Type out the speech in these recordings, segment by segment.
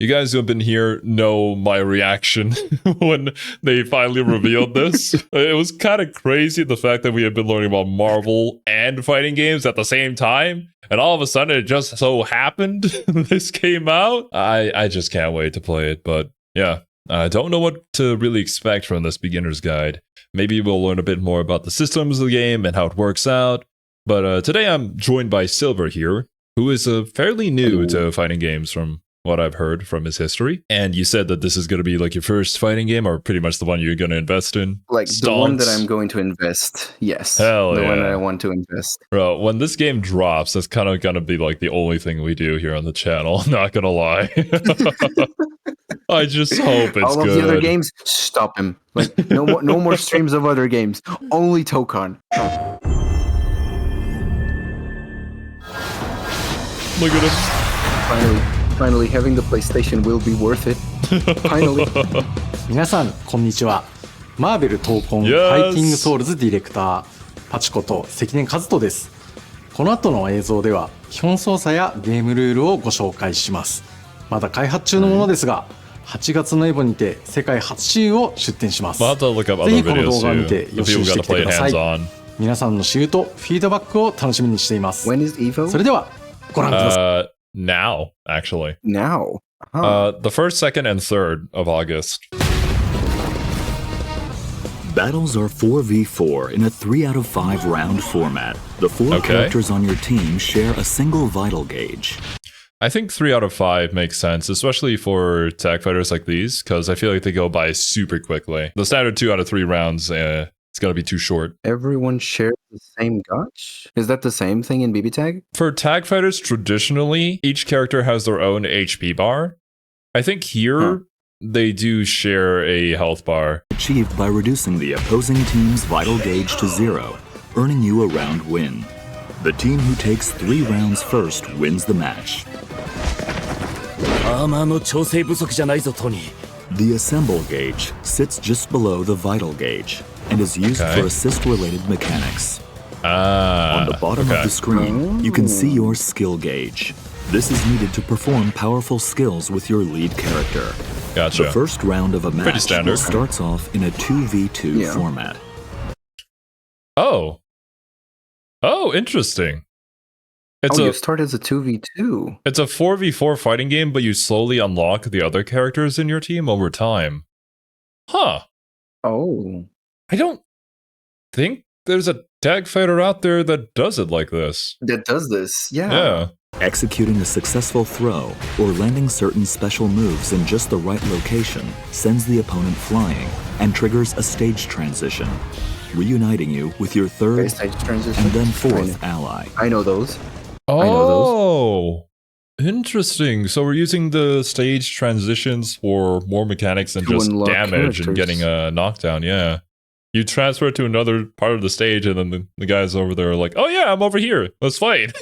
You guys who have been here know my reaction when they finally revealed this. It was kind of crazy, the fact that we had been learning about Marvel and fighting games at the same time. And all of a sudden, it just so happened this came out. I just can't wait to play it. But yeah, I don't know what to really expect from this beginner's guide. Maybe we'll learn a bit more about the systems of the game and how it works out. But today I'm joined by Silver here, who is fairly new to fighting games from what I've heard from his history. And you said that this is going to be like your first fighting game, or pretty much the one you're going to invest in? Like the one that I'm going to invest, yes. Hell the yeah. one that I want to invest. Bro, when this game drops, that's kind of going to be like the only thing we do here on the channel, not going to lie. I just hope it's All of good. the other games, stop him. Like no more streams of other games. Only Tokon. Look at him. Finally, having the PlayStation will be worth it. Finally. 皆さんこんにちは。マーベル闘魂 Yes. ファイティングソウルズディレクターパチこと関根和人です。この後の映像では基本操作やゲームルールをご紹介します。まだ開発中のものですが、8月のエボにて世界初試遊を出展します。 I'll have to look up ぜ other ひこの videos 動画を見 too. て The 予習 people して got き to て play く it ださい。 hands-on. 皆さんの試遊とフィードバックを楽しみにしています。 When is Evo? それではご覧ください。Now, actually. Now. Huh. The 1st, 2nd, and 3rd of August. Battles are 4v4 in a 3 out of 5 round format. The 4 characters on your team share a single vital gauge. I think 3 out of 5 makes sense, especially for tag fighters like these, because I feel like they go by super quickly. The standard 2 out of 3 rounds, it's gonna be too short. Everyone shares the same gotch? Is that the same thing in BB Tag? For tag fighters, traditionally, each character has their own HP bar. I think here, they do share a health bar. Achieved by reducing the opposing team's vital gauge to 0, earning you a round win. The team who takes 3 rounds first wins the match. The assemble gauge sits just below the vital gauge and is used for assist-related mechanics. On the bottom of the screen, you can see your skill gauge. This is needed to perform powerful skills with your lead character. Gotcha. The first round of a match starts off in a 2v2 format. Oh, interesting. You start as a 2v2. It's a 4v4 fighting game, but you slowly unlock the other characters in your team over time. Huh. Oh. I don't think there's a tag fighter out there that does it like this. That does this, yeah. Yeah. Executing a successful throw or landing certain special moves in just the right location sends the opponent flying and triggers a stage transition, reuniting you with your third and then fourth ally. I know those. Oh, interesting. So we're using the stage transitions for more mechanics than just damage and getting a knockdown. Yeah. You transfer to another part of the stage, and then the guys over there are like, oh yeah, I'm over here. Let's fight.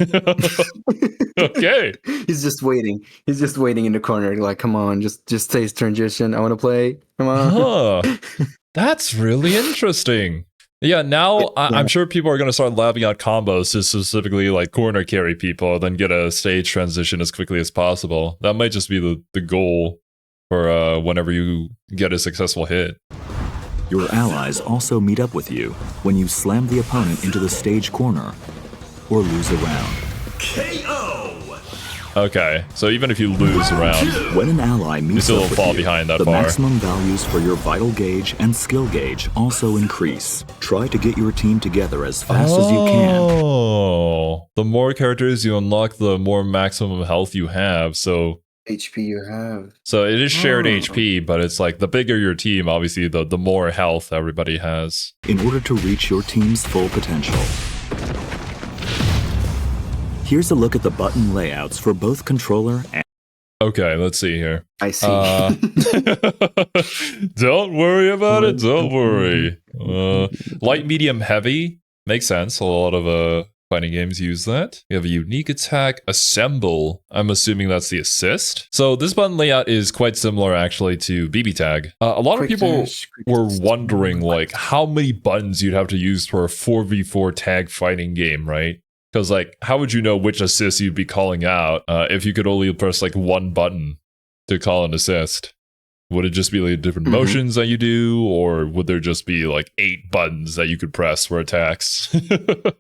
Okay. He's just waiting. He's just waiting in the corner. Like, come on, just stage transition. I want to play. Come on. That's really interesting. Yeah, now I'm sure people are going to start labbing out combos to specifically like corner carry people, then get a stage transition as quickly as possible. That might just be the goal for whenever you get a successful hit. Your allies also meet up with you when you slam the opponent into the stage corner or lose a round. KO! Okay, so even if you lose a round, when an ally meets you still up with fall you, behind that the bar. maximum values for your vital gauge and skill gauge also increase. Try to get your team together as fast as you can. Oh, the more characters you unlock, the more maximum health you have. So HP you have. So it is shared HP, but it's like the bigger your team, obviously the more health everybody has. In order to reach your team's full potential. Here's a look at the button layouts for both controller and... Okay, let's see here. I see. Don't worry about it, don't worry. Light, medium, heavy. Makes sense. A lot of fighting games use that. We have a unique attack, assemble. I'm assuming that's the assist. So this button layout is quite similar actually to BB Tag. A lot of people were wondering like how many buttons you'd have to use for a 4v4 tag fighting game, right? Because like, how would you know which assist you'd be calling out if you could only press like one button? to call an assist? Would it just be like different motions that you do, or would there just be like 8 buttons that you could press for attacks?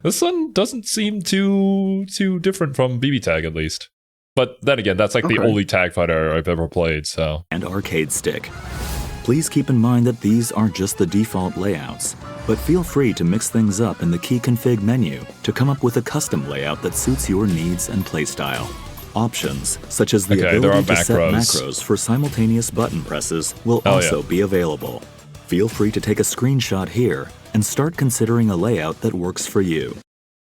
This one doesn't seem too different from BB Tag, at least. But then again, that's like the only tag fighter I've ever played, so. And arcade stick. Please keep in mind that these are just the default layouts, but feel free to mix things up in the key config menu to come up with a custom layout that suits your needs and playstyle. Options, such as the ability to set macros for simultaneous button presses, will also be available. Feel free to take a screenshot here and start considering a layout that works for you.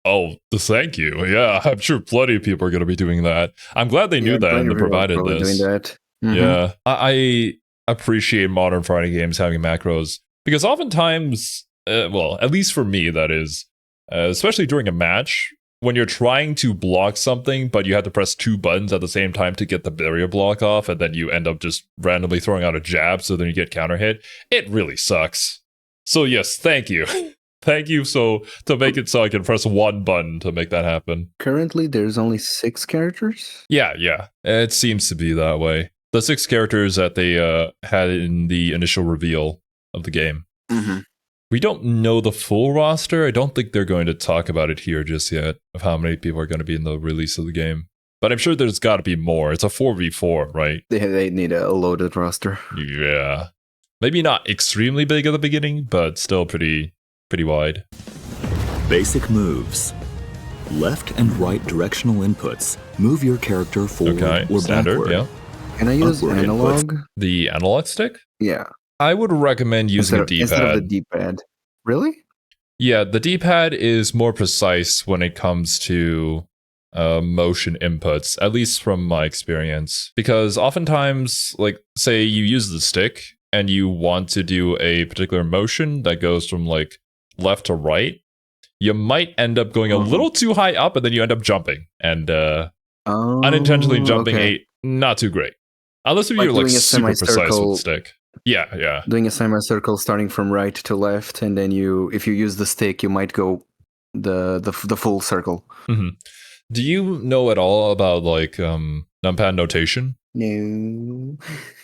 Oh, thank you. Yeah, I'm sure plenty of people are going to be doing that. I'm glad they knew that and they provided this. Doing that. Yeah, I appreciate modern fighting games having macros because oftentimes, well, at least for me, that is, especially during a match, when you're trying to block something, but you have to press 2 buttons at the same time to get the barrier block off, and then you end up just randomly throwing out a jab, so then you get counter hit. It really sucks. So yes, thank you. Thank you to make it so I can press 1 button to make that happen. Currently, there's only 6 characters? Yeah. It seems to be that way. The 6 characters that they had in the initial reveal of the game. We don't know the full roster. I don't think they're going to talk about it here just yet, of how many people are going to be in the release of the game. But I'm sure there's got to be more. It's a 4v4, right? They need a loaded roster. Yeah. Maybe not extremely big at the beginning, but still pretty wide. Basic moves. Left and right directional inputs. Move your character forward or backward. Yeah. Can I use analog? The analog stick? Yeah. I would recommend using a D-pad. Instead of the D-pad. Really? Yeah, the D-pad is more precise when it comes to motion inputs, at least from my experience. Because oftentimes, like, say you use the stick and you want to do a particular motion that goes from, like, left to right, you might end up going a little too high up and then you end up jumping. And unintentionally jumping not too great. Unless if you're, like, super precise with the stick. Yeah. Doing a semicircle starting from right to left, and then if you use the stick, you might go the full circle. Do you know at all about like numpad notation? No.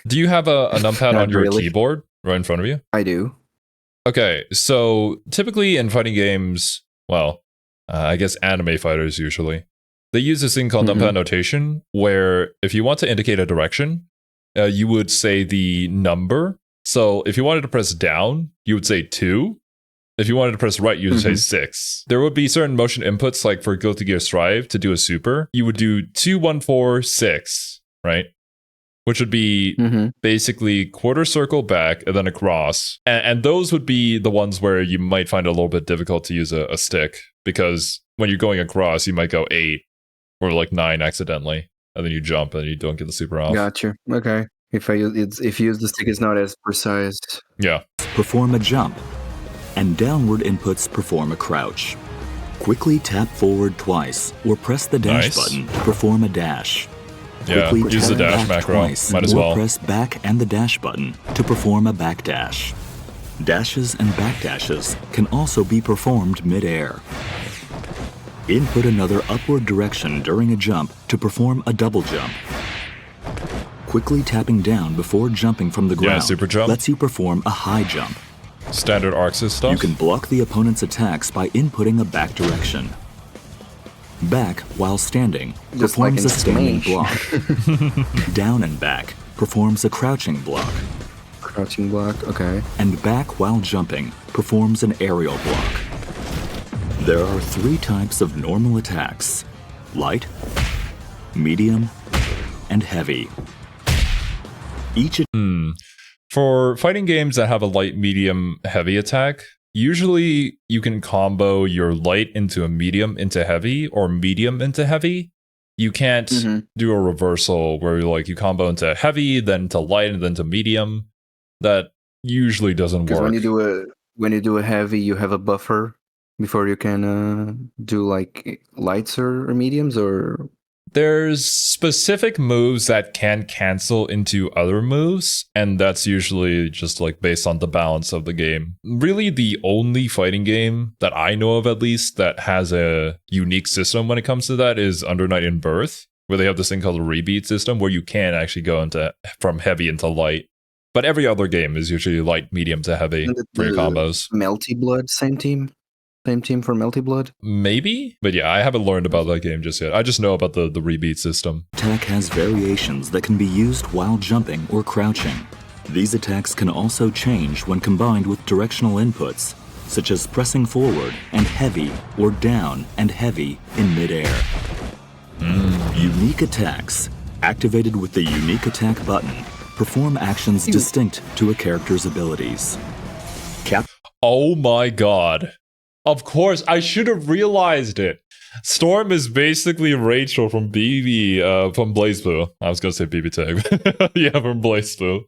Do you have a numpad on your keyboard right in front of you? I do. Okay, so typically in fighting games, well, I guess anime fighters usually, they use this thing called numpad notation, where if you want to indicate a direction, you would say the number. So if you wanted to press down, you would say 2. If you wanted to press right, you would say 6. There would be certain motion inputs, like for Guilty Gear Strive, to do a super, you would do 2, 1, 4, 6, right? Which would be basically quarter circle back and then across. And those would be the ones where you might find it a little bit difficult to use a stick, because when you're going across, you might go 8 or like 9 accidentally. And then you jump and you don't get the super off. Gotcha. Okay. If you use the stick, it's not as precise. Yeah. Perform a jump. And downward inputs perform a crouch. Quickly tap forward twice or press the dash button to perform a dash. Yeah, use the dash macro. Twice, might as well. Or press back and the dash button to perform a back dash. Dashes and back dashes can also be performed mid-air. Input another upward direction during a jump to perform a double jump. Quickly tapping down before jumping from the ground super jump lets you perform a high jump. Standard Arxis stuff. You can block the opponent's attacks by inputting a back direction. Back while standing Just performs like a standing Smash. block. Down and back performs a crouching block. Crouching block, okay. And back while jumping performs an aerial block. There are 3 types of normal attacks: light, medium, and heavy. Each For fighting games that have a light, medium, heavy attack, usually you can combo your light into a medium into heavy, or medium into heavy. You can't do a reversal where you combo into heavy, then to light, and then to medium. That usually doesn't work. Because when you do a heavy, you have a buffer before you can do like lights or mediums, or there's specific moves that can cancel into other moves, and that's usually just like based on the balance of the game. Really, the only fighting game that I know of, at least, that has a unique system when it comes to that is Under Night in Birth, where they have this thing called a rebeat system where you can actually go into from heavy into light. But every other game is usually light, medium to heavy for your combos. Melty Blood, same team? Same team for Melty Blood? Maybe? But yeah, I haven't learned about that game just yet. I just know about the rebeat system. Attack has variations that can be used while jumping or crouching. These attacks can also change when combined with directional inputs, such as pressing forward and heavy or down and heavy in midair. Unique attacks, activated with the unique attack button, perform actions distinct to a character's abilities. Oh my god. Of course, I should have realized it. Storm is basically Rachel from from BlazBlue. I was gonna say BB Tag. Yeah, from BlazBlue.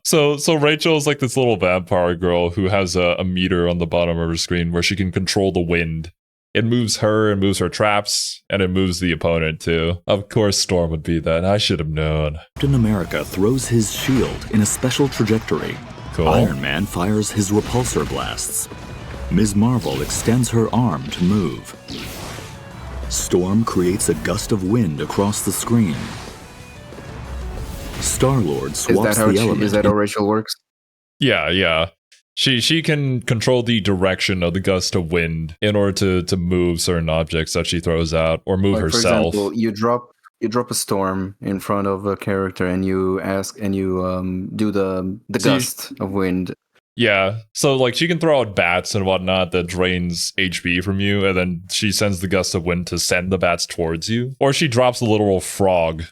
So Rachel is like this little vampire girl who has a meter on the bottom of her screen where she can control the wind. It moves her and moves her traps, and it moves the opponent too. Of course Storm would be that. I should have known. Captain America throws his shield in a special trajectory. Cool. Iron Man fires his repulsor blasts. Ms. Marvel extends her arm to move. Storm creates a gust of wind across the screen. Star-Lord swaps the element. Is that how Rachel works? Yeah. She can control the direction of the gust of wind in order to move certain objects that she throws out or move herself. For example, you drop a storm in front of a character and you do the gust of wind. Yeah, so like she can throw out bats and whatnot that drains HP from you, and then she sends the gust of wind to send the bats towards you. Or she drops a literal frog,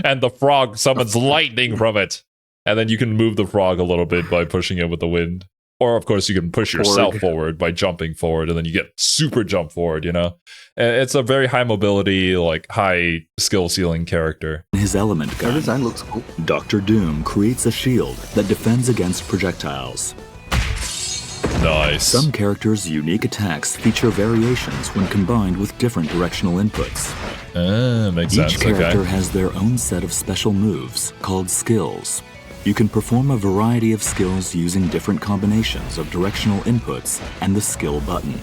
and the frog summons lightning from it. And then you can move the frog a little bit by pushing it with the wind. Or, of course, you can push yourself forward by jumping forward, and then you get super jump forward, you know? It's a very high mobility, like, high skill ceiling character. His element gun. Her design looks cool. Dr. Doom creates a shield that defends against projectiles. Nice. Some characters' unique attacks feature variations when combined with different directional inputs. Makes sense. Each character has their own set of special moves, called skills. You can perform a variety of skills using different combinations of directional inputs and the skill button.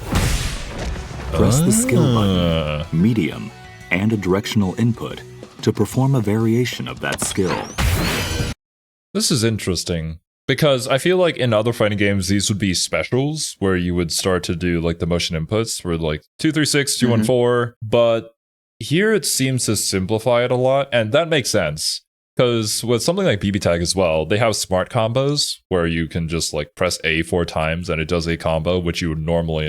Press the skill button, medium, and a directional input to perform a variation of that skill. This is interesting, because I feel like in other fighting games, these would be specials, where you would start to do like the motion inputs, where like 2, 3, 6, 2, 1, 4, but here it seems to simplify it a lot, and that makes sense. Because with something like BB Tag as well, they have smart combos where you can just like press A 4 times and it does a combo, which you would normally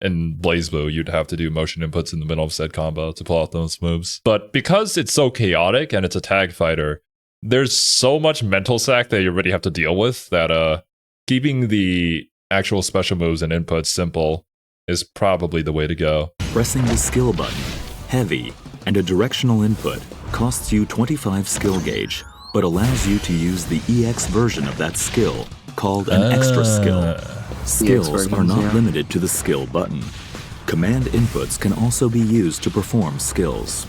in BlazBlue, you'd have to do motion inputs in the middle of said combo to pull out those moves. But because it's so chaotic and it's a tag fighter, there's so much mental sack that you already have to deal with that keeping the actual special moves and inputs simple is probably the way to go. Pressing the skill button, heavy, and a directional input costs you 25 skill gauge, but allows you to use the EX version of that skill, called an extra skill. Skills are not limited to the skill button. Command inputs can also be used to perform skills.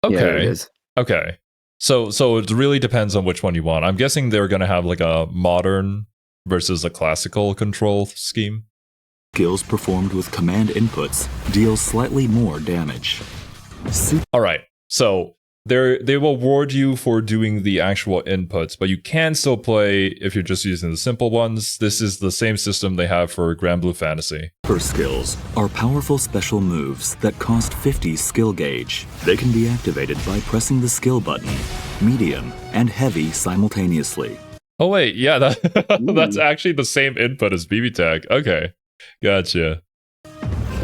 Okay. Yeah, it is. Okay. So it really depends on which one you want. I'm guessing they're going to have like a modern versus a classical control scheme. Skills performed with command inputs deal slightly more damage. All right. So they will reward you for doing the actual inputs, but you can still play if you're just using the simple ones. This is the same system they have for Grand Blue Fantasy. Super skills are powerful special moves that cost 50 skill gauge. They can be activated by pressing the skill button, medium, and heavy simultaneously. Oh wait, yeah, that's actually the same input as BB Tag. Okay, gotcha.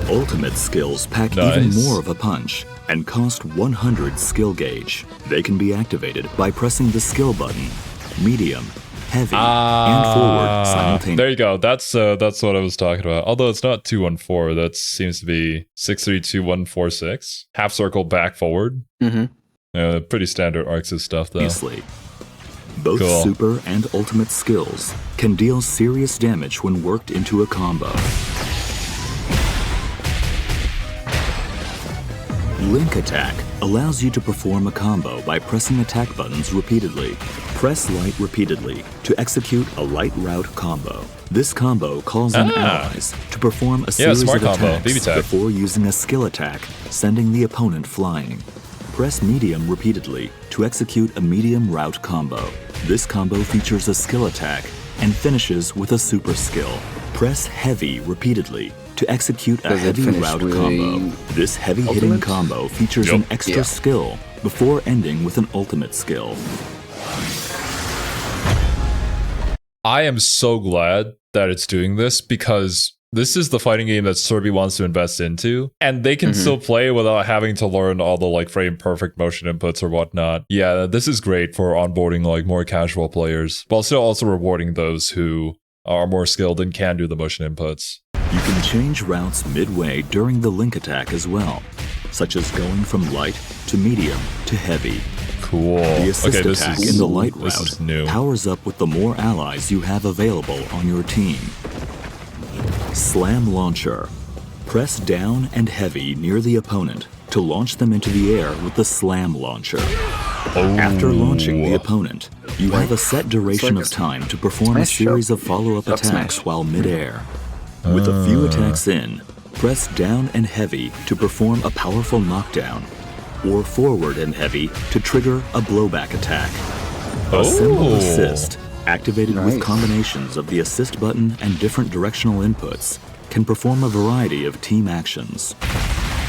Ultimate skills pack even more of a punch and cost 100 skill gauge. They can be activated by pressing the skill button, medium, heavy, and forward simultaneously. There you go. That's what I was talking about. Although it's not 214, that seems to be 632146. Half circle back forward. Pretty standard Arxis stuff though. Both super and ultimate skills can deal serious damage when worked into a combo. Link Attack allows you to perform a combo by pressing attack buttons repeatedly. Press light repeatedly to execute a light route combo. This combo calls in allies to perform a series of attacks before using a skill attack, sending the opponent flying. Press medium repeatedly to execute a medium route combo. This combo features a skill attack and finishes with a super skill. Press heavy repeatedly to execute a heavy route combo. This heavy hitting combo features an extra skill before ending with an ultimate skill. I am so glad that it's doing this because this is the fighting game that Serby wants to invest into, and they can still play without having to learn all the like frame perfect motion inputs or whatnot. Yeah, this is great for onboarding like more casual players, while still also rewarding those who are more skilled and can do the motion inputs. You can change routes midway during the link attack as well, such as going from light to medium to heavy. Cool. The assist attack in the light route powers up with the more allies you have available on your team. Slam Launcher. Press down and heavy near the opponent to launch them into the air with the Slam Launcher. After launching the opponent, you have a set duration of time to perform a series of follow-up attacks while mid-air. With a few attacks in, press down and heavy to perform a powerful knockdown, or forward and heavy to trigger a blowback attack. Assemble Assist, activated with combinations of the assist button and different directional inputs, can perform a variety of team actions.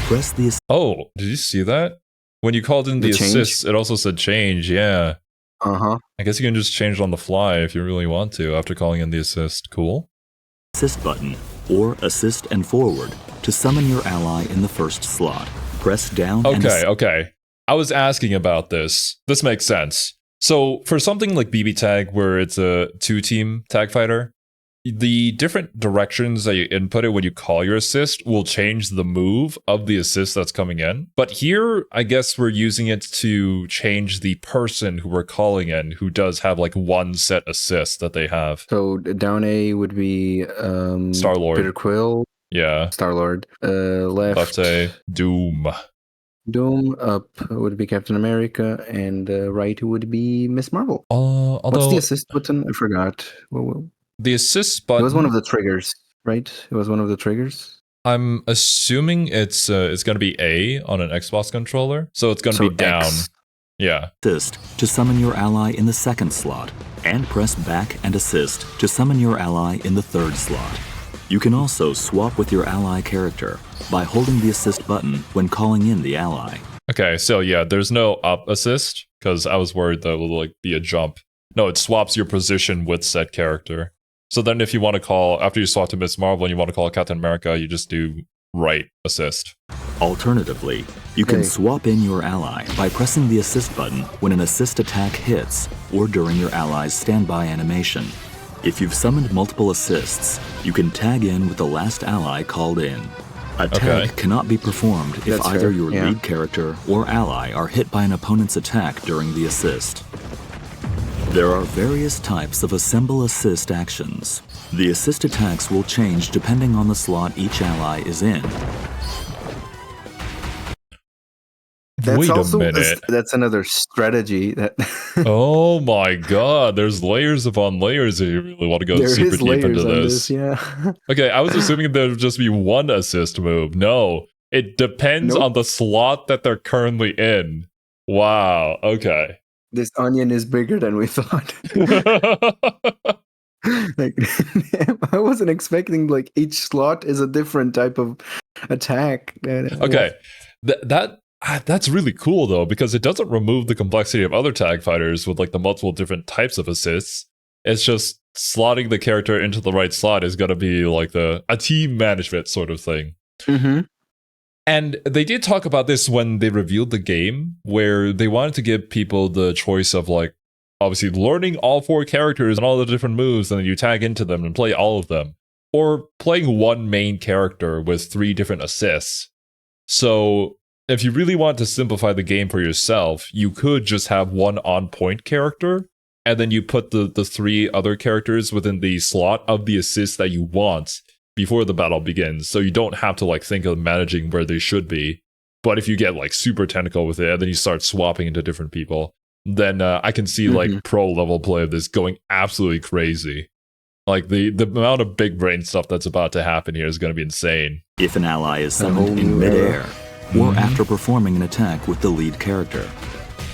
Press the Oh, did you see that? When you called in the assist, it also said change, yeah. I guess you can just change it on the fly if you really want to after calling in the assist. Cool. Assist button, or assist and forward, to summon your ally in the first slot. Press down Okay. I was asking about this. This makes sense. So for something like BB Tag, where it's a 2-team tag fighter, the different directions that you input it when you call your assist will change the move of the assist that's coming in. But here, I guess we're using it to change the person who we're calling in, who does have like one set assist that they have. So down A would be Star-Lord. Peter Quill. Yeah. Star-Lord. Left A, Doom. Up would be Captain America, and right would be Miss Marvel. What's the assist button? I forgot. The assist button. It was one of the triggers, right? It was one of the triggers. I'm assuming it's going to be A on an Xbox controller, so it's going to be down. X. Yeah. Assist to summon your ally in the second slot, and press back and assist to summon your ally in the third slot. You can also swap with your ally character by holding the assist button when calling in the ally. Okay, so yeah, there's no up assist, because I was worried that it would like be a jump. No, it swaps your position with said character. So then if you want to call, after you swap to Miss Marvel and you want to call Captain America, you just do right assist. Alternatively, you can swap in your ally by pressing the assist button when an assist attack hits or during your ally's standby animation. If you've summoned multiple assists, you can tag in with the last ally called in. A tag cannot be performed if either your lead character or ally are hit by an opponent's attack during the assist. There are various types of assemble assist actions. The assist attacks will change depending on the slot each ally is in. Wait a minute. That's another strategy. Oh my god, there's layers upon layers if you really want to go super deep into this. Okay, I was assuming there would just be one assist move. No, it depends on the slot that they're currently in. Wow, okay. This onion is bigger than we thought. Like, I wasn't expecting like each slot is a different type of attack. Okay, that's really cool though, because it doesn't remove the complexity of other tag fighters with like the multiple different types of assists. It's just slotting the character into the right slot is going to be like a team management sort of thing. And they did talk about this when they revealed the game, where they wanted to give people the choice of like, obviously learning all 4 characters and all the different moves, and then you tag into them and play all of them, or playing one main character with 3 different assists. So if you really want to simplify the game for yourself, you could just have one on-point character, and then you put the 3 other characters within the slot of the assist that you want before the battle begins, so you don't have to like think of managing where they should be. But if you get like super technical with it, and then you start swapping into different people, then I can see like pro level play of this going absolutely crazy. Like the amount of big brain stuff that's about to happen here is going to be insane. If an ally is summoned in midair, or after performing an attack with the lead character.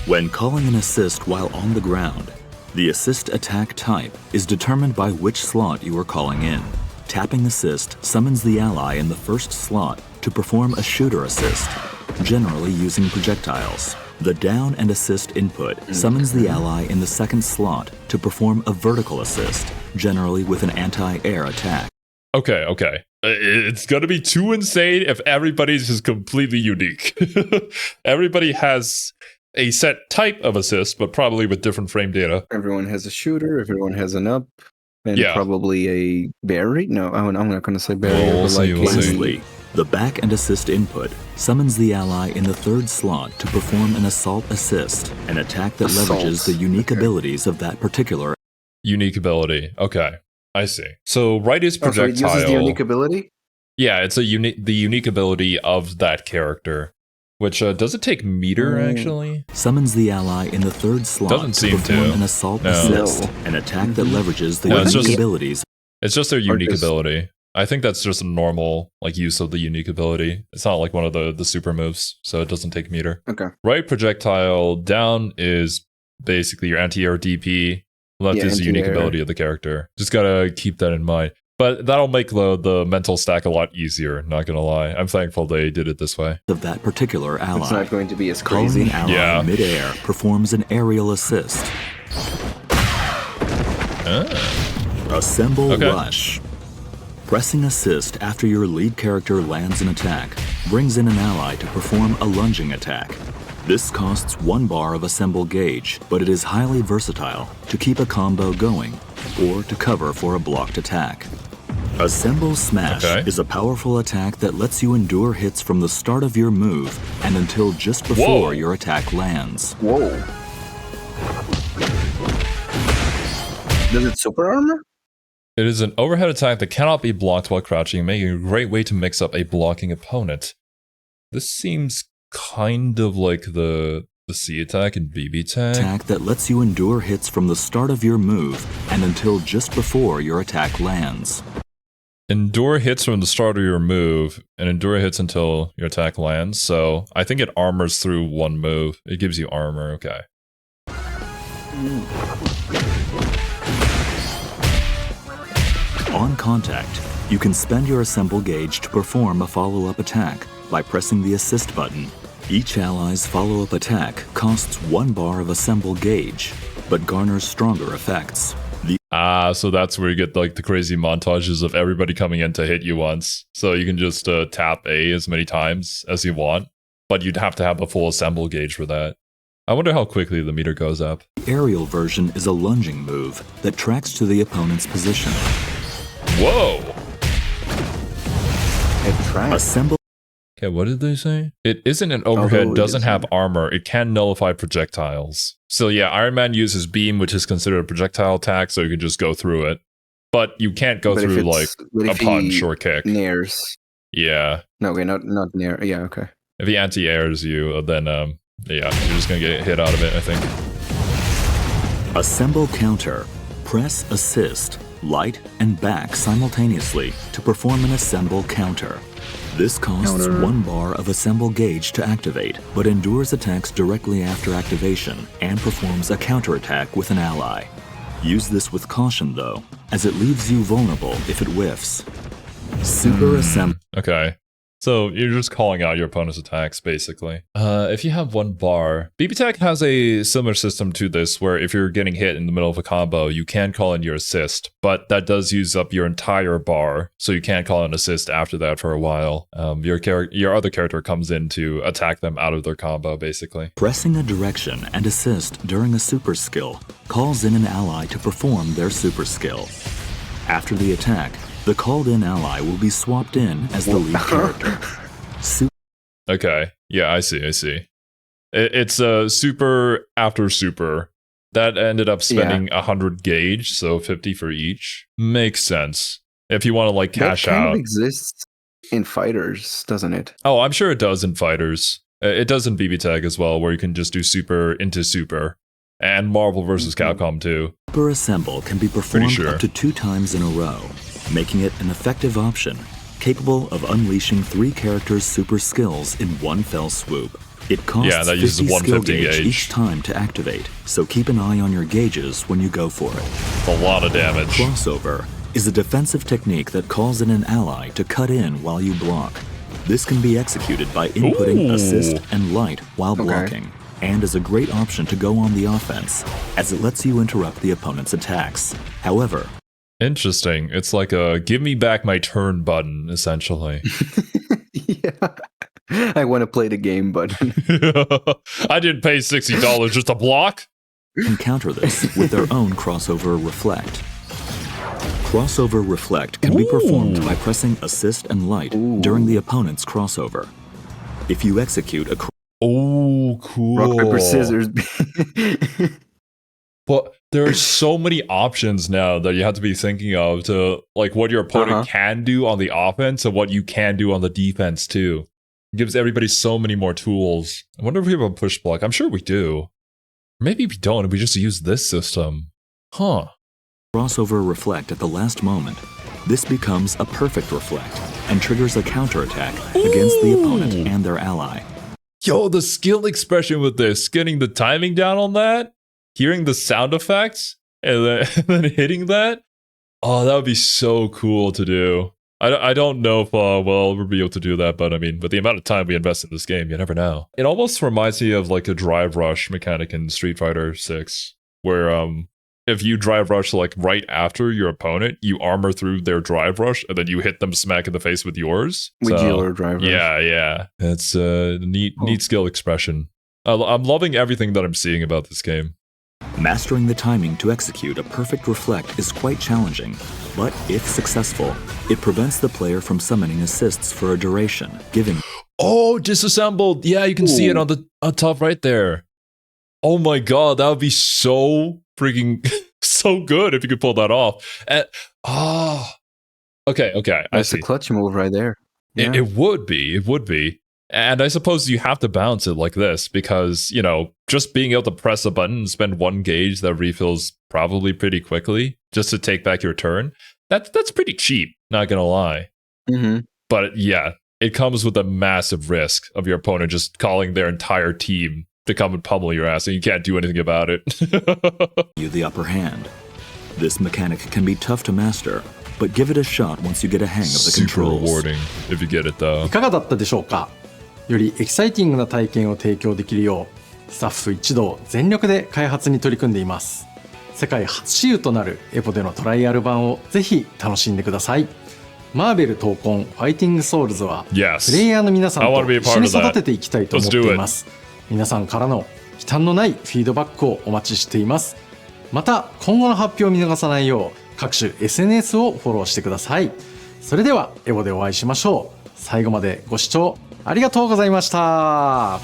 When calling an assist while on the ground, the assist attack type is determined by which slot you are calling in. Tapping assist summons the ally in the first slot to perform a shooter assist, generally using projectiles. The down and assist input summons the ally in the second slot to perform a vertical assist, generally with an anti-air attack. Okay. It's gonna be too insane if everybody's just completely unique. Everybody has a set type of assist, but probably with different frame data. Everyone has a shooter, everyone has an up, and probably a berry? No, I'm not going to say berry. We'll see. Lastly, the back and assist input summons the ally in the third slot to perform an assault assist, an attack that leverages the unique abilities of that particular unique ability. Okay, I see. So right is projectile. So it uses the unique ability? Yeah, it's the unique ability of that character. Which, does it take meter, actually? Summons the ally in the third slot Doesn't seem to perform to. an assault assist, an attack that leverages the it's unique just- abilities. It's just their unique just- ability. I think that's just a normal use of the unique ability. It's not like one of the super moves, so it doesn't take meter. Okay. Right projectile, down is basically your anti-air DP. Left is the unique anti-air. ability of the character. Just gotta keep that in mind. But that'll make the mental stack a lot easier, not gonna lie. I'm thankful they did it this way. Of that particular ally. It's not going to be as Calling crazy. an ally Yeah. mid-air performs an aerial assist. Assemble Okay. Rush. Pressing assist after your lead character lands an attack brings in an ally to perform a lunging attack. This costs 1 bar of assemble gauge, but it is highly versatile to keep a combo going or to cover for a blocked attack. Assemble Smash is a powerful attack that lets you endure hits from the start of your move and until just before your attack lands. Whoa. Does it super armor? It is an overhead attack that cannot be blocked while crouching, making it a great way to mix up a blocking opponent. This seems kind of like the C attack and BB tag. Attack that lets you endure hits from the start of your move and until just before your attack lands. Endure hits from the start of your move, and endure hits until your attack lands. So I think it armors through one move. It gives you armor, okay. On contact, you can spend your assemble gauge to perform a follow-up attack by pressing the assist button. Each ally's follow-up attack costs 1 bar of assemble gauge, but garners stronger effects. So that's where you get like the crazy montages of everybody coming in to hit you once. So you can just tap A as many times as you want, but you'd have to have a full assemble gauge for that. I wonder how quickly the meter goes up. The aerial version is a lunging move that tracks to the opponent's position. Whoa! Assemble. Okay, what did they say? It isn't an overhead, Although it doesn't have isn't. armor. It can nullify projectiles. So yeah, Iron Man uses beam, which is considered a projectile attack, so you can just go through it. But you can't go But if through it's- like but a if he punch or a kick. Nairs. Yeah. No, okay, not near. Yeah, okay. If he anti-airs you, then yeah, you're just gonna get hit out of it, I think. Assemble counter. Press assist, light, and back simultaneously to perform an assemble counter. This costs 1 bar of assemble gauge to activate, but endures attacks directly after activation and performs a counterattack with an ally. Use this with caution though, as it leaves you vulnerable if it whiffs. Super assemble. Okay. So you're just calling out your opponent's attacks, basically. If you have 1 bar, BB Tech has a similar system to this, where if you're getting hit in the middle of a combo, you can call in your assist, but that does use up your entire bar, so you can't call an assist after that for a while. Your other character comes in to attack them out of their combo, basically. Pressing a direction and assist during a super skill calls in an ally to perform their super skill. After the attack, the called-in ally will be swapped in as the lead character. Okay. Yeah, I see. It's super after super. That ended up spending 100 gauge, so 50 for each. Makes sense. If you want to like cash that kind out. of exists in fighters, doesn't it? Oh, I'm sure it does in fighters. It does in BB Tag as well, where you can just do super into super. And Marvel vs. Capcom too. Super assemble can be performed sure. up to 2 times in a row, making it an effective option, capable of unleashing 3 characters' super skills in one fell swoop. It costs that uses 50 skill 150 gauge gauge. each time to activate, so keep an eye on your gauges when you go for it. A lot of damage. Crossover is a defensive technique that calls in an ally to cut in while you block. This can be executed by inputting assist and light while blocking, and is a great option to go on the offense, as it lets you interrupt the opponent's attacks. However, interesting. It's like a give me back my turn button, essentially. Yeah. I want to play the game button. I didn't pay $60 just to block. can counter this with their own crossover reflect. Crossover reflect can be performed by pressing assist and light during the opponent's crossover. If you execute a cool. Rock, paper, scissors. But there are so many options now that you have to be thinking of to like what your opponent can do on the offense and what you can do on the defense too. It gives everybody so many more tools. I wonder if we have a push block. I'm sure we do. Maybe we don't and we just use this system. Huh. Crossover reflect at the last moment. This becomes a perfect reflect and triggers a counterattack against the opponent and their ally. Yo, the skill expression with this, getting the timing down on that, hearing the sound effects, and then hitting that. Oh, that would be so cool to do. I don't know if we'll be able to do that, but I mean, with the amount of time we invest in this game, you never know. It almost reminds me of like a drive rush mechanic in Street Fighter 6, where if you drive rush like right after your opponent, you armor through their drive rush, and then you hit them smack in the face with yours. With your drive rush. Yeah. It's a neat skill expression. I'm loving everything that I'm seeing about this game. Mastering the timing to execute a perfect reflect is quite challenging, but if successful, it prevents the player from summoning assists for a duration, giving... Oh, disassembled! Yeah, you can see it on top right there. Oh my god, that would be so freaking so good if you could pull that off. And okay, That's a clutch move right there. Yeah. It would be. And I suppose you have to balance it like this because, you know, just being able to press a button and spend one gauge that refills probably pretty quickly just to take back your turn, that's pretty cheap, not gonna lie. Mm-hmm. But yeah, it comes with a massive risk of your opponent just calling their entire team to come and pummel your ass and you can't do anything about it. you the upper hand. This mechanic can be tough to master, but give it a shot once you get a hang of the controls. Super rewarding if you get it though. いかがだったでしょうか。よりエキサイティングな体験を提供できるようスタッフ一同全力で開発に取り組んでいます。世界初私有となるエポでのトライアル版をぜひ楽しんでください。マーベル闘魂ファイティングソウルズはプレイヤーの皆さんと一緒に育てていきたいと思っています。皆さんからの忌憚のないフィードバックをお待ちしています。また今後の発表を見逃さないよう各種 SNS をフォローしてください。それではエボでお会いしましょう。最後までご視聴ありがとうございました。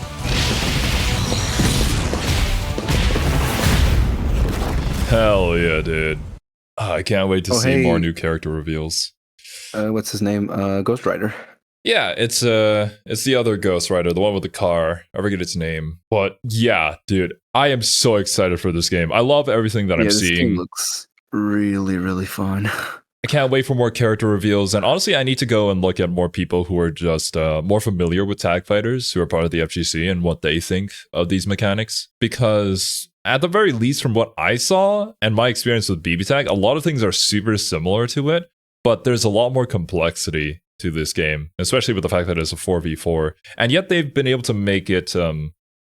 Hell yeah, dude. I can't wait to see more new character reveals. What's his name? Ghost Rider. Yeah, it's the other Ghost Rider, the one with the car. I forget its name. But yeah, dude, I am so excited for this game. I love everything that I'm seeing. This game looks really, really fun. I can't wait for more character reveals. And honestly, I need to go and look at more people who are just more familiar with tag fighters, who are part of the FGC, and what they think of these mechanics. Because at the very least, from what I saw and my experience with BB Tag, a lot of things are super similar to it, but there's a lot more complexity to this game, especially with the fact that it's a 4v4. And yet they've been able to make it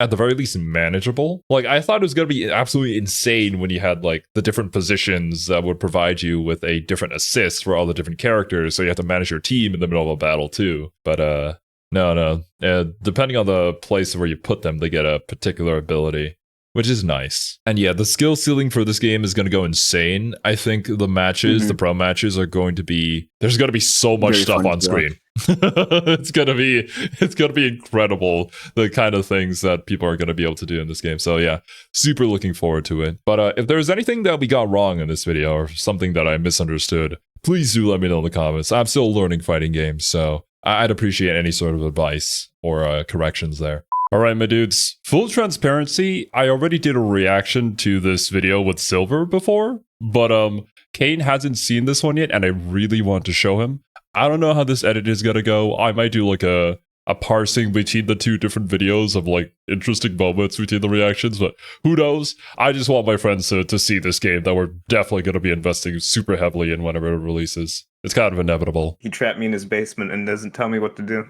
at the very least manageable. Like, I thought it was going to be absolutely insane when you had like the different positions that would provide you with a different assist for all the different characters, so you have to manage your team in the middle of a battle too. But no, depending on the place where you put them, they get a particular ability, which is nice. And yeah, the skill ceiling for this game is going to go insane. I think the matches, the pro matches, are going to be, there's going to be so much stuff on screen. It's gonna be incredible, the kind of things that people are gonna be able to do in this game. So yeah, super looking forward to it. But if there's anything that we got wrong in this video or something that I misunderstood, please do let me know in the comments. I'm still learning fighting games, so I'd appreciate any sort of advice or corrections there. Alright, my dudes, full transparency, I already did a reaction to this video with Silver before, but Kaen hasn't seen this one yet and I really want to show him. I don't know how this edit is gonna go. I might do like a parsing between the two different videos of like interesting moments between the reactions, but who knows? I just want my friends to see this game that we're definitely going to be investing super heavily in whenever it releases. It's kind of inevitable. He trapped me in his basement and doesn't tell me what to do.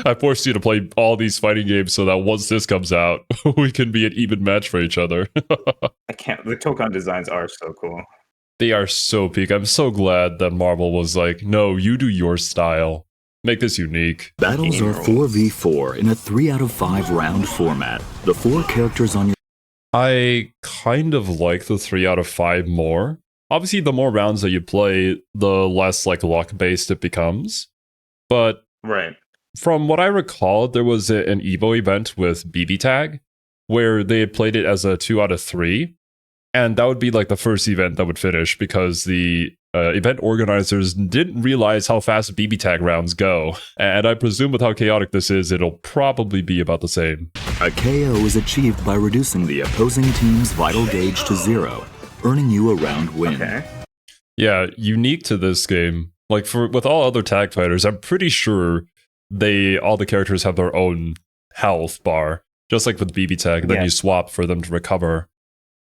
I forced you to play all these fighting games so that once this comes out, we can be an even match for each other. I can't. The Tokon designs are so cool. They are so peak. I'm so glad that Marvel was like, no, you do your style. Make this unique. Battles are 4v4 in a 3 out of 5 round format. The 4 characters on your... I kind of like the 3 out of 5 more. Obviously, the more rounds that you play, the less like luck-based it becomes. But right. From what I recall, there was an Evo event with BB Tag where they played it as a 2 out of 3. And that would be like the first event that would finish because the event organizers didn't realize how fast BB Tag rounds go. And I presume with how chaotic this is, it'll probably be about the same. A KO is achieved by reducing the opposing team's vital gauge to 0, earning you a round win. Okay. Yeah, unique to this game. Like with all other tag fighters, I'm pretty sure all the characters have their own health bar, just like with BB Tag. Then you swap for them to recover.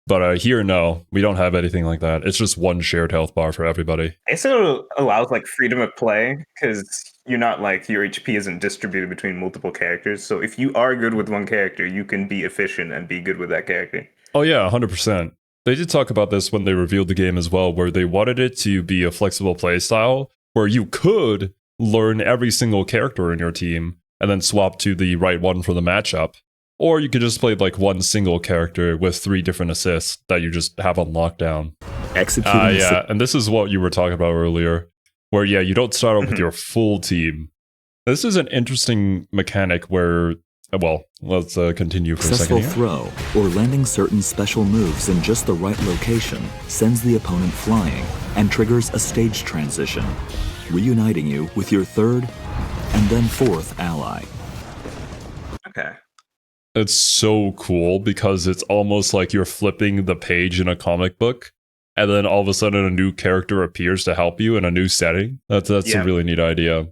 But here, no, we don't have anything like that. It's just one shared health bar for everybody. It still allows like freedom of play because you're not like your HP isn't distributed between multiple characters. So if you are good with one character, you can be efficient and be good with that character. Oh yeah, 100%. They did talk about this when they revealed the game as well, where they wanted it to be a flexible playstyle where you could learn every single character in your team and then swap to the right one for the matchup. Or you could just play like one single character with 3 different assists that you just have on lockdown. Executing and this is what you were talking about earlier, where you don't start off with your full team. This is an interesting mechanic where, well, let's continue for a second here. Throw or landing certain special moves in just the right location sends the opponent flying and triggers a stage transition, reuniting you with your 3rd and then 4th ally. Okay. It's so cool because it's almost like you're flipping the page in a comic book and then all of a sudden a new character appears to help you in a new setting. That's a really neat idea.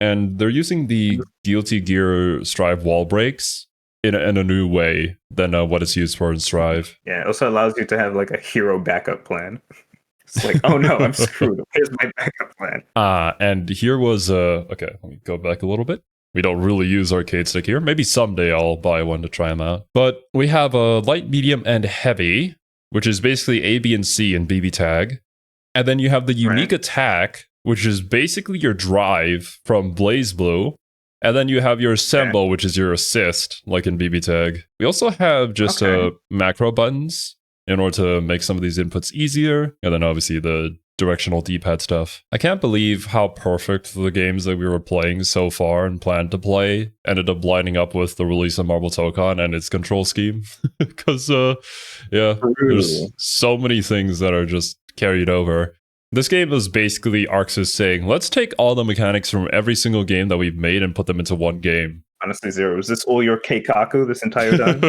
And they're using the Guilty Gear Strive wall breaks in a new way than what it's used for in Strive. Yeah, it also allows you to have like a hero backup plan. It's like, oh no, I'm screwed. Here's my backup plan. And here was okay, let me go back a little bit. We don't really use arcade stick here. Maybe someday I'll buy one to try them out. But we have a light, medium, and heavy, which is basically A, B, and C in BB Tag. And then you have the unique attack, which is basically your drive from Blaze Blue. And then you have your assemble, which is your assist, like in BB Tag. We also have just macro buttons in order to make some of these inputs easier. And then obviously the directional D-pad stuff. I can't believe how perfect the games that we were playing so far and planned to play ended up lining up with the release of Marvel Tokon and its control scheme. Because, there's so many things that are just carried over. This game is basically ArcSys saying, let's take all the mechanics from every single game that we've made and put them into one game. Honestly, Zero, is this all your keikaku this entire time?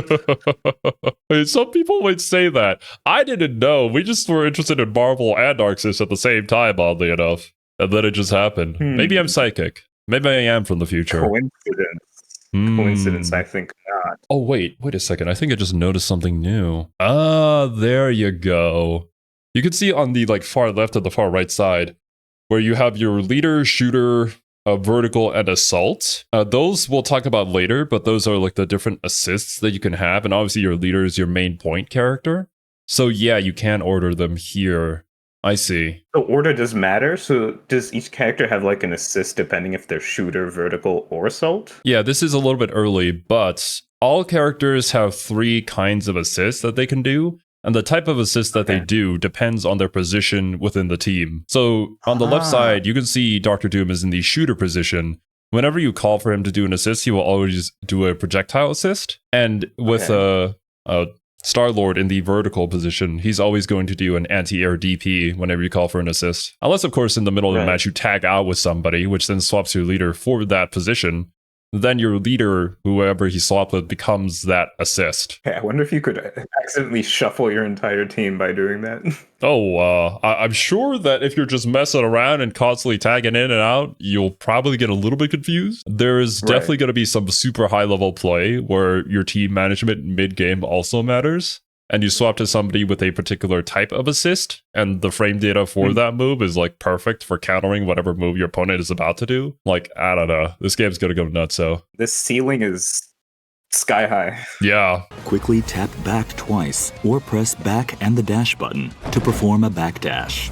Some people might say that. I didn't know. We just were interested in Marvel and ArcSys at the same time, oddly enough. And then it just happened. Maybe I'm psychic. Maybe I am from the future. Coincidence, I think not. Oh, wait a second. I think I just noticed something new. There you go. You can see on the far left and the far right side where you have your leader, shooter, vertical, and assault. Those we'll talk about later, but those are like the different assists that you can have. And obviously your leader is your main point character. So yeah, you can order them here. I see. The order does matter. So does each character have like an assist depending if they're shooter, vertical, or assault? Yeah, this is a little bit early, but all characters have 3 kinds of assists that they can do. And the type of assist that they do depends on their position within the team. So on the left side, you can see Dr. Doom is in the shooter position. Whenever you call for him to do an assist, he will always do a projectile assist. And with Star-Lord in the vertical position, he's always going to do an anti-air DP whenever you call for an assist. Unless, of course, in the middle of the match, you tag out with somebody, which then swaps your leader for that position. then your leader, whoever he swapped with, becomes that assist. Hey, I wonder if you could accidentally shuffle your entire team by doing that. I'm sure that if you're just messing around and constantly tagging in and out, you'll probably get a little bit confused. There is definitely going to be some super high level play where your team management mid-game also matters. And you swap to somebody with a particular type of assist, and the frame data for that move is like perfect for countering whatever move your opponent is about to do. Like, I don't know. This game's gonna go nuts, so. This ceiling is sky high. Yeah. Quickly tap back twice, or press back and the dash button to perform a backdash.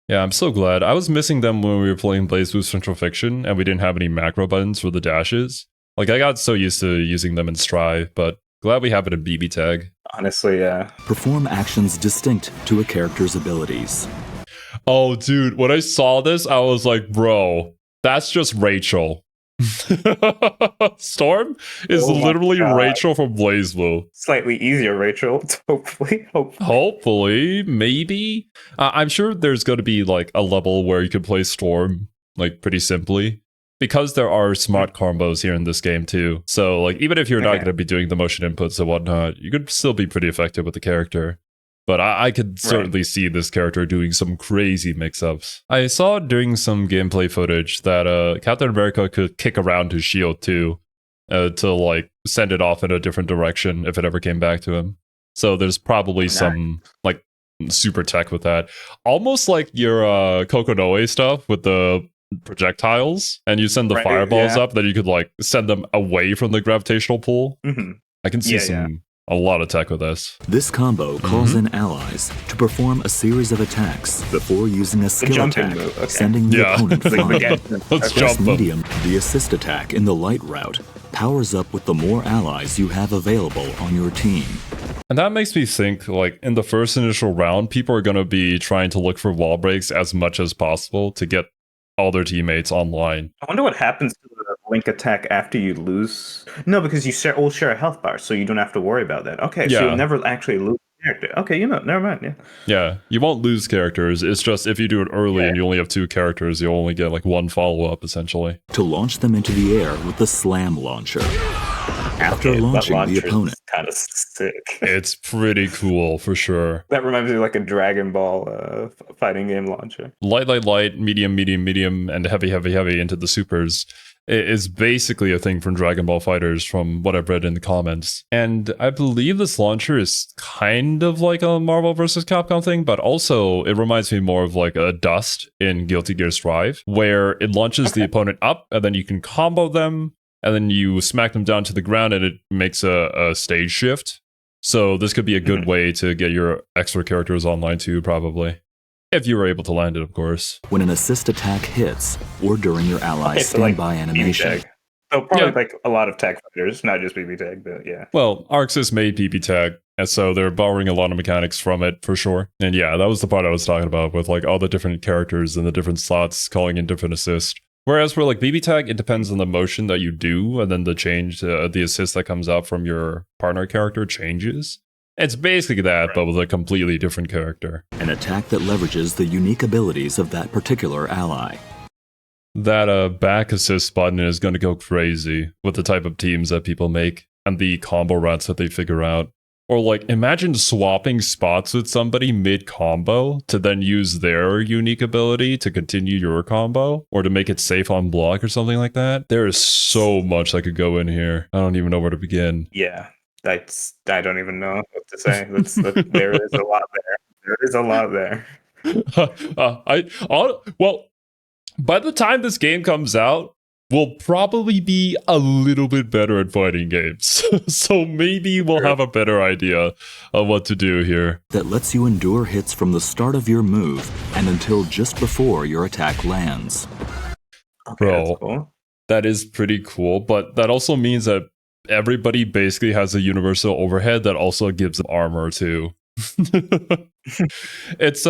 Yeah, I'm so glad. I was missing them when we were playing BlazBlue Central Fiction, and we didn't have any macro buttons for the dashes. Like, I got so used to using them in Strive, but glad we have it in BB Tag. Honestly, yeah. Perform actions distinct to a character's abilities. Oh, dude, when I saw this, I was like, bro, that's just Rachel. Storm is literally Rachel from BlazBlue. Slightly easier, Rachel. Hopefully, maybe. I'm sure there's going to be like a level where you can play Storm like pretty simply. Because there are smart combos here in this game too. So like even if you're not going to be doing the motion inputs and whatnot, you could still be pretty effective with the character. But I could certainly see this character doing some crazy mix-ups. I saw during some gameplay footage that Captain America could kick around his shield too, to like send it off in a different direction if it ever came back to him. So there's probably some like super tech with that. Almost like your Kokonoe stuff with the projectiles, and you send the fireballs up, then you could like send them away from the gravitational pull. I can see a lot of tech with this. This combo calls in allies to perform a series of attacks before using a skill attack, sending the opponent flying. Let's jump medium, the assist attack in the light route powers up with the more allies you have available on your team. And that makes me think, like, in the first initial round, people are going to be trying to look for wall breaks as much as possible to get all their teammates online. I wonder what happens to the link attack after you lose. No, because you all share a health bar, so you don't have to worry about that. Okay, so you'll never actually lose a character. Okay, never mind. Yeah, you won't lose characters. It's just if you do it early and you only have 2 characters, you'll only get like 1 follow-up, essentially. To launch them into the air with the slam launcher. After launching the opponent. Kind of sick. It's pretty cool for sure. That reminds me of like a Dragon Ball fighting game launcher. Light, medium, and heavy into the supers is basically a thing from Dragon Ball Fighters from what I've read in the comments. And I believe this launcher is kind of like a Marvel vs. Capcom thing, but also it reminds me more of like a Dust in Guilty Gear Strive, where it launches the opponent up and then you can combo them, and then you smack them down to the ground and it makes a stage shift. So this could be a good way to get your extra characters online too, probably. If you were able to land it, of course. When an assist attack hits, or during your ally's standby animation. So probably like a lot of tag fighters, not just BB tag, but yeah. Well, ArcSys made BB tag, and so they're borrowing a lot of mechanics from it for sure. And yeah, that was the part I was talking about with like all the different characters and the different slots calling in different assists. Whereas for like BB tag, it depends on the motion that you do, and then the change, the assist that comes out from your partner character changes. It's basically that, but with a completely different character. An attack that leverages the unique abilities of that particular ally. That back assist button is going to go crazy with the type of teams that people make and the combo routes that they figure out. Or like, imagine swapping spots with somebody mid-combo to then use their unique ability to continue your combo, or to make it safe on block or something like that. There is so much that could go in here. I don't even know where to begin. Yeah, I don't even know what to say. There is a lot there. There is a lot there. Well, by the time this game comes out, we'll probably be a little bit better at fighting games. So maybe we'll have a better idea of what to do here. That lets you endure hits from the start of your move and until just before your attack lands. Okay, Bro, that's cool. That is pretty cool, but that also means that everybody basically has a universal overhead that also gives them armor too. It's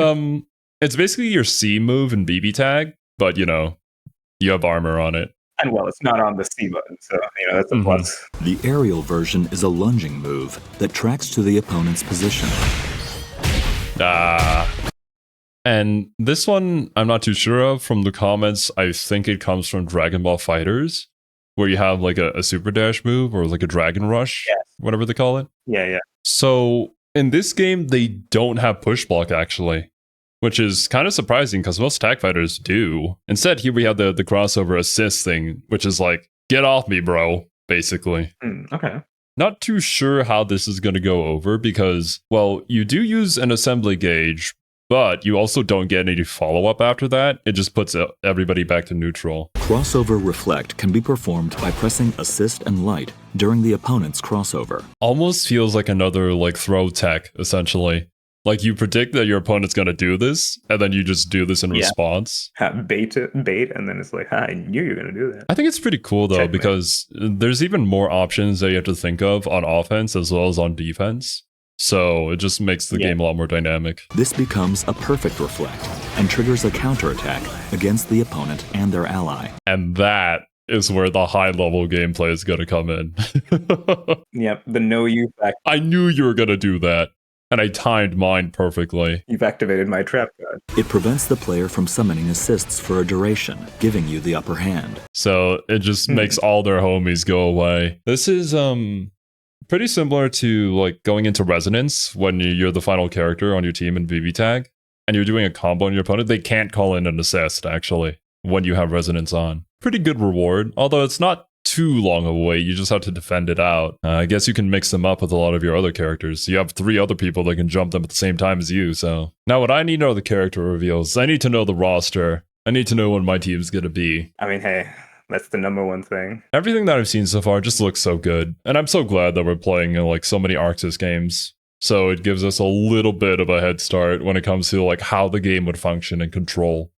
basically your C move in BB tag, but you have armor on it. And well, it's not on the C button, so that's a plus. The aerial version is a lunging move that tracks to the opponent's position. And this one I'm not too sure of. From the comments, I think it comes from Dragon Ball Fighters, where you have like a super dash move or like a dragon rush, Yes. whatever they call it. Yeah. So in this game, they don't have push block actually, which is kind of surprising because most tag fighters do. Instead, here we have the crossover assist thing, which is like, get off me, bro, basically. Okay. Not too sure how this is going to go over because, well, you do use an assembly gauge, but you also don't get any follow-up after that. It just puts everybody back to neutral. Crossover Reflect can be performed by pressing Assist and Light during the opponent's crossover. Almost feels like another like throw tech, essentially. Like you predict that your opponent's going to do this, and then you just do this in response. Bait, and then it's like, I knew you were going to do that. I think it's pretty cool, though, Checkmate. because there's even more options that you have to think of on offense as well as on defense. So it just makes the game a lot more dynamic. This becomes a perfect reflect and triggers a counterattack against the opponent and their ally. And that is where the high-level gameplay is going to come in. Yep, the no you fact. I knew you were going to do that. And I timed mine perfectly. You've activated my trap card. It prevents the player from summoning assists for a duration, giving you the upper hand. So it just makes all their homies go away. This is pretty similar to like going into Resonance when you're the final character on your team in VB Tag and you're doing a combo on your opponent. They can't call in an assist actually when you have Resonance on. Pretty good reward, although it's not too long of a wait. You just have to defend it out. I guess you can mix them up with a lot of your other characters. You have 3 other people that can jump them at the same time as you. So now what I need to know the character reveals. I need to know the roster. I need to know what my team's going to be. I mean, hey, that's the number one thing. Everything that I've seen so far just looks so good. And I'm so glad that we're playing like so many Arxis games. So it gives us a little bit of a head start when it comes to like how the game would function and control.